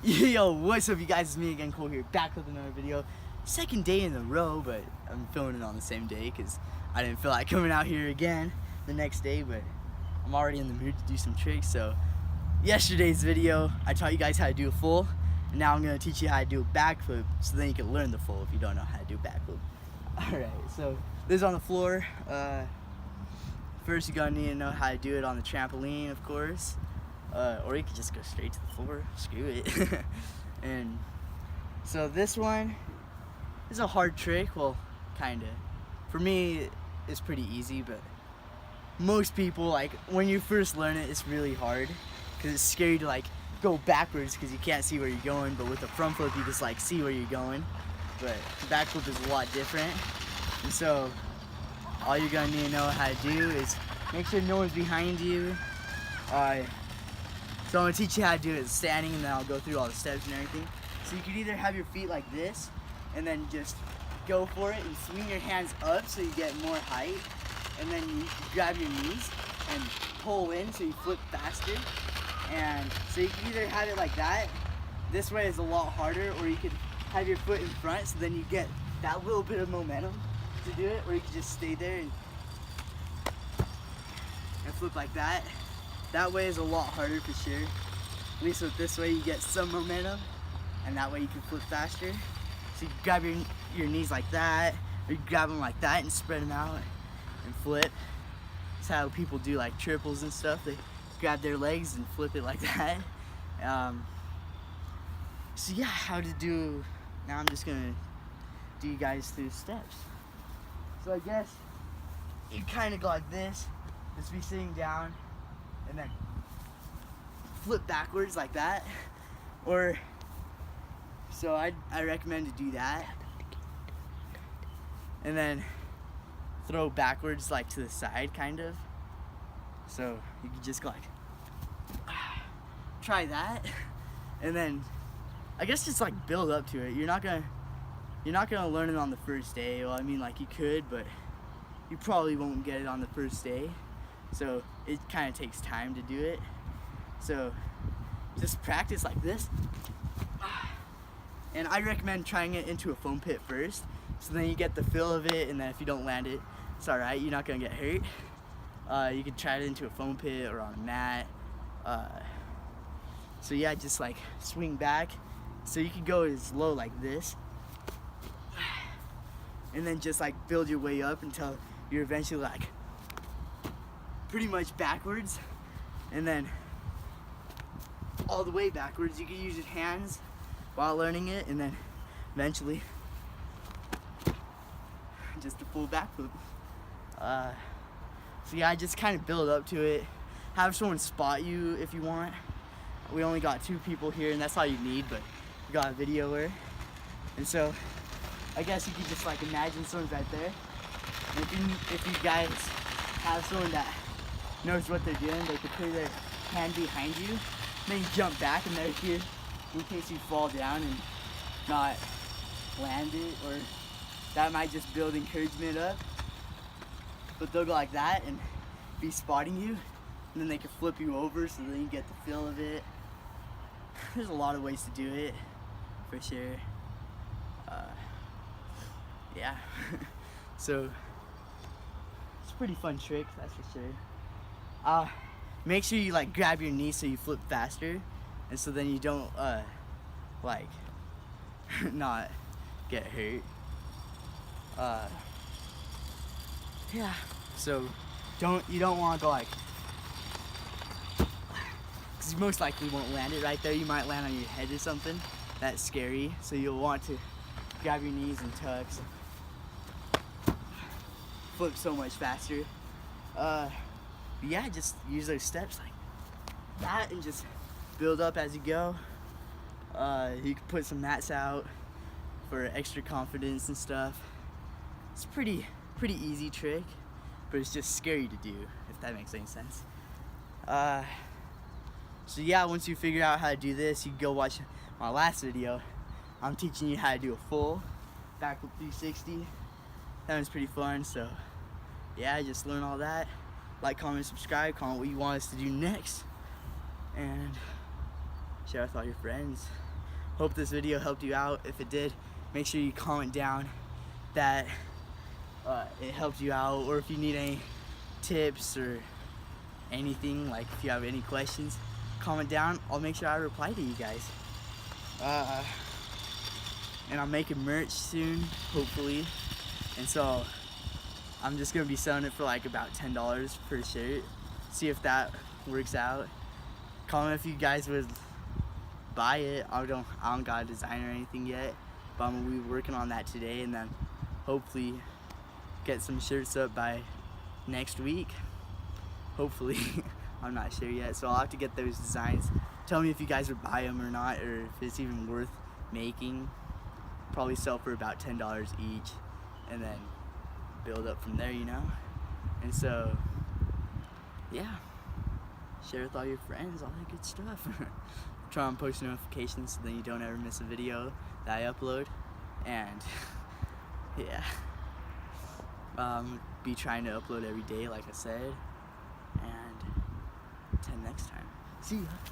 Yo, what's up you guys, it's me again, Cole here, back with another video. Second day in a row, but I'm filming it on the same day because I didn't feel like coming out here again the next day, but I'm already in the mood to do some tricks. So yesterday's video, I taught you guys how to do a full, and now I'm going to teach you how to do a backflip so then you can learn the full if you don't know how to do a backflip. Alright, so this is on the floor. First you're going to need to know how to do it on the trampoline, of course. Or you could just go straight to the floor, screw it. And so this one is a hard trick, well, kinda. For me, it's pretty easy, but most people, like, when you first learn it, it's really hard, because it's scary to, like, go backwards, because you can't see where you're going, but with the front flip, you just, like, see where you're going. But the back flip is a lot different, and so all you're gonna need to know how to do is make sure no one's behind you. So I'm going to teach you how to do it standing, and then I'll go through all the steps and everything. So you can either have your feet like this, and then just go for it and swing your hands up so you get more height. And then you grab your knees and pull in so you flip faster. And so you can either have it like that, this way is a lot harder, or you could have your foot in front so then you get that little bit of momentum to do it, or you could just stay there and flip like that. That way is a lot harder for sure. At least with this way you get some momentum, and that way you can flip faster. So you grab your knees like that, or you grab them like that and spread them out and flip. That's how people do like triples and stuff. They grab their legs and flip it like that. So yeah, how to do, now I'm just gonna do you guys through steps. So I guess you kind of go like this, just be sitting down, and then flip backwards like that. Or so I recommend to do that, and then throw backwards like to the side kind of. So you can just go like try that, and then I guess just like build up to it. You're not gonna learn it on the first day. Well, I mean, like, you could, but you probably won't get it on the first day. So it kind of takes time to do it. So just practice like this. And I recommend trying it into a foam pit first, so then you get the feel of it, and then if you don't land it, it's alright, you're not gonna get hurt. You can try it into a foam pit or on a mat. So yeah, just like swing back. So you can go as low like this, and then just like build your way up until you're eventually like pretty much backwards, and then all the way backwards. You can use your hands while learning it, and then eventually just a full backflip. So yeah, I just kind of build up to it. Have someone spot you if you want. We only got 2 people here, and that's all you need, but we got a videoer. And so I guess you could just like imagine someone's right there. And if you guys have someone that knows what they're doing, they could put their hand behind you, then you jump back and they're here in case you fall down and not land it, or that might just build encouragement up. But they'll go like that and be spotting you, and then they can flip you over so then you get the feel of it. There's a lot of ways to do it, for sure. Yeah. So it's a pretty fun trick, that's for sure. Make sure you like grab your knee so you flip faster, and so then you don't like not get hurt. Yeah. So you don't want to go like, because you most likely won't land it right there. You might land on your head or something. That's scary. So you'll want to grab your knees and tucks. Flip so much faster. Yeah, just use those steps like that and just build up as you go. You can put some mats out for extra confidence and stuff. It's pretty easy trick, but it's just scary to do, if that makes any sense. So yeah, once you figure out how to do this, you can go watch my last video. I'm teaching you how to do a full backflip 360. That one's pretty fun. So yeah, just learn all that. Like, comment, subscribe, comment what you want us to do next, and share with all your friends. hope this video helped you out. If it did, make sure you comment down that it helped you out, or if you need any tips or anything, like if you have any questions, comment down. I'll make sure I reply to you guys. And I'm making merch soon, hopefully, and so I'm just gonna be selling it for like about $10 per shirt. See if that works out. Comment if you guys would buy it. I don't got a design or anything yet, but I'm gonna be working on that today, and then hopefully get some shirts up by next week. Hopefully. I'm not sure yet, so I'll have to get those designs. Tell me if you guys would buy them or not, or if it's even worth making. Probably sell for about $10 each, and then build up from there, you know? And so, yeah, share with all your friends, all that good stuff. Try and post notifications so then you don't ever miss a video that I upload. And yeah, be trying to upload every day, like I said. And until next time, see ya.